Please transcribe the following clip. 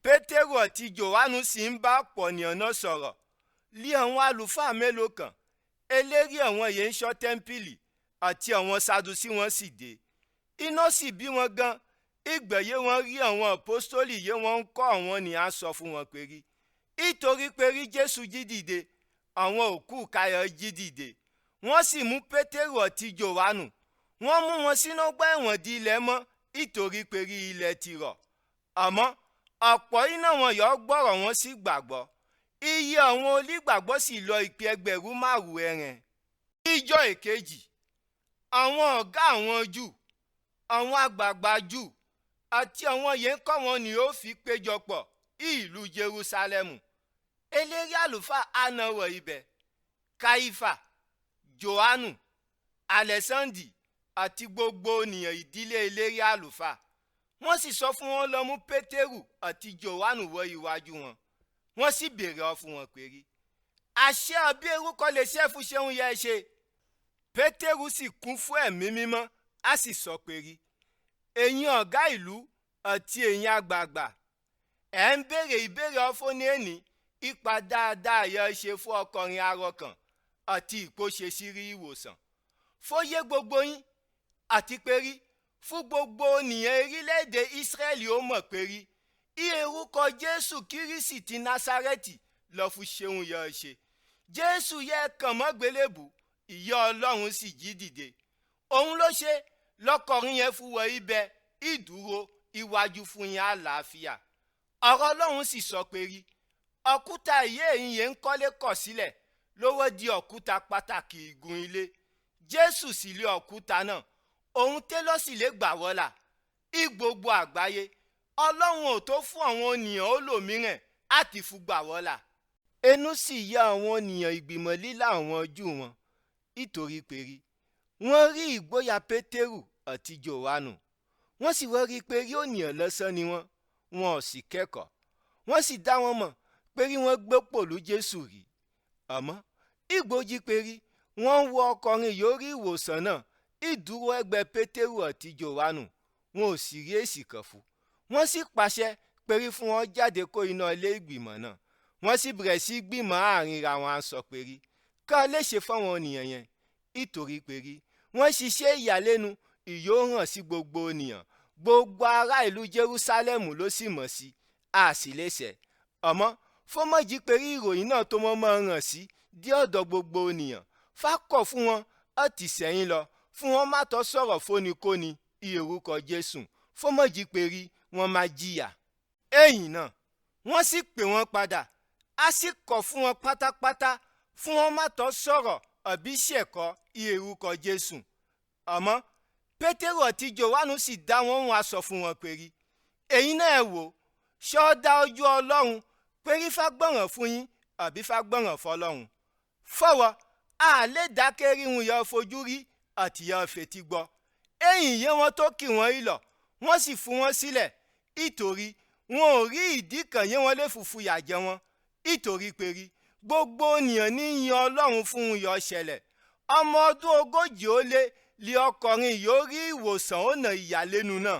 Pétérù àti Jòhánù sì ń bá ọ̀pọ̀ ènìyàn náà sọ̀rọ̀. Lé àwọn àlùfáà mélòó kan, eléri àwọn yẹn ń ṣọ́ tẹ́ḿpìlì àti àwọn Sadusí wọn sì dé. Iná sì bí wọn gan. Ìgbẹ̀yẹ wọn rí àwọn àpọ́stólì yé wọn ń kọ́ àwọn ní à ń sọ fún wọn pé rí. Ìtorí pé rí Jésù jí dìde, àwọn òkú kayọ̀ jí dìde. Wọ́n sì mú Pétérù àti Jòhánù. Wọ́n mú wọn sínú ọgbà ẹ̀wọ̀n di ilẹ̀ mọ́, ìtorí pé rí ilẹ̀ ti rọ̀. Àmọ́ ọ̀pọ̀ iná wọn yọ gbọ́rọ̀ wọn sì gbàgbọ́. Iye àwọn onígbàgbọ́ sì lọ ìpè 5,000 ẹ̀rìn. Ìjọ èkejì, àwọn ọ̀gá àwọn Júù, àwọn àgbààgbà Júù àti àwọn yẹn kọ́ wọn ni ó fi péjọpọ̀ ìlú Jerúsálẹ́mù. Eléri àlùfáà àná wọ ibẹ̀. Káífà, Jòhánù, Alẹ́sándì àti gbogbo ènìyàn ìdílé eléri àlùfáà. Wọ́n sì sọ fún wọn lọ mú Pétérù àti Jòhánù wọ iwájú wọn. Wọ́n sì béèrè ọ fún wọn pé rí. Àṣẹ àbí orúkọ lè ṣe fún ṣeun yẹ ṣe. Pétérù sì kún fún ẹ̀mí mímọ́, a sì sọ pé rí. Ẹ̀yin ọ̀gá ìlú àti ẹ̀yin àgbààgbà, ẹ̀ ń béèrè ìbéèrè ọ̀fọ̀ ní èní ipa dáadáa yẹ ṣe fún ọkùnrin arọkàn àti ìpòṣe sírí ìwòsàn. Fóyé gbogbo yín àti pé rí fún gbogbo ènìyàn orílẹ̀-èdè Ísírẹ́lì ó mọ̀ pé rí. Orúkọ Jésù Kírísì ti Násárẹ́tì lọ fún ṣeun yẹ ṣe. Jésù yẹ kàn mọ́ gbélébù, ìyá Ọlọ́run sì jí dìde. Òun ló ṣe lọ́kọ̀rin yẹn fún wọ ibẹ̀ ìdúró iwájú fún yín àlàáfíà. Ọ̀rọ̀ Ọlọ́run sì sọ pé rí. Òkúta ìyé ẹ̀yin yẹn ń kọ́lé kọ̀ sílẹ̀ lówó di òkúta pàtàkì igun ilé. Jésù sì lé òkúta náà. Òun télọ̀ sì lè gbà wọ́là. Ìgbogbo àgbáyé Ọlọ́run ò tó fún àwọn ènìyàn olómìíràn àti fún gbà wọ́là. Ẹnu sì yà àwọn ènìyàn ìgbìmọ̀ lílà àwọn Júù wọn. Ìtorí pé rí. Wọ́n rí ìgboyà Pétérù àti Jòhánù. Wọ́n sì wọ́n rí pé rí ènìyàn lọ́sàn ni wọ́n ò sì kẹ́kọ̀ọ́. Wọ́n sì dá wọn mọ̀ pé rí wọ́n gbé pòlú Jésù rí. Àmọ́ ìgbójí pé rí wọ́n ń wo ọkùnrin yóò rí ìwòsàn náà. Ìdúró ẹgbẹ́ Pétérù àti Jòhánù wọn ò sì rí èsì kan fún. Wọ́n sì pàṣẹ pé rí fún wọn jáde kó iná ilé ìgbìmọ̀ náà. Wọ́n sì bẹ̀rẹ̀ sí gbìmọ̀ àárín ra wọn sọ pé rí ká lè ṣe fáwọn ènìyàn yẹn. Ìtorí pé rí wọ́n ṣiṣẹ́ ìyàlẹ́nu ìyó hàn sí gbogbo ènìyàn. Gbogbo ará ìlú Jerúsálẹ́mù ló sì mọ̀ sí a sì lè ṣẹ̀. Àmọ́ fọmọ́jì pé rí ìròyìn náà tó mọ́ ràn sí dí ọ̀dọ̀ gbogbo ènìyàn. Fákọ̀ fún wọn ó ti sẹ́yìn lọ fún wọn má tọ́ sọ̀rọ̀ fónikóni orúkọ Jésù. Fọmọ́jì pé rí wọ́n máa jìyà. Ẹ̀yìn náà wọ́n sì pè wọ́n padà. A sì kọ̀ fún wọn pátápátá fún wọn má tọ́ sọ̀rọ̀ àbí ṣẹ̀kọ́ orúkọ Jésù. Àmọ́ Pétérù àti Jòhánù sì dá wọn wá sọ fún wọn pé rí. Ẹ̀yin náà wò ṣọ́ dá ojú Ọlọ́run pé rí fágbọ̀ràn fún yín àbí fágbọ̀ràn fọlọ́run. Fọwọ́ a lè dákẹ́ rí wọn yọ fojú rí àti yọ fetí gbọ́. Ẹ̀yìn yẹn wọn tó kì wọ́n ìlọ̀ wọ́n sì fún wọn sílẹ̀. Ìtorí wọn ò rí ìdí kan yẹn wọn lè fùfú yà jẹ wọn. Ìtorí pé rí gbogbo ènìyàn ní yin Ọlọ́run fún un yọ ṣẹlẹ̀. Ọmọ ọdún 40 ó lé ọkùnrin yóò rí ìwòsàn ọ̀nà ìyàlẹ́nu náà.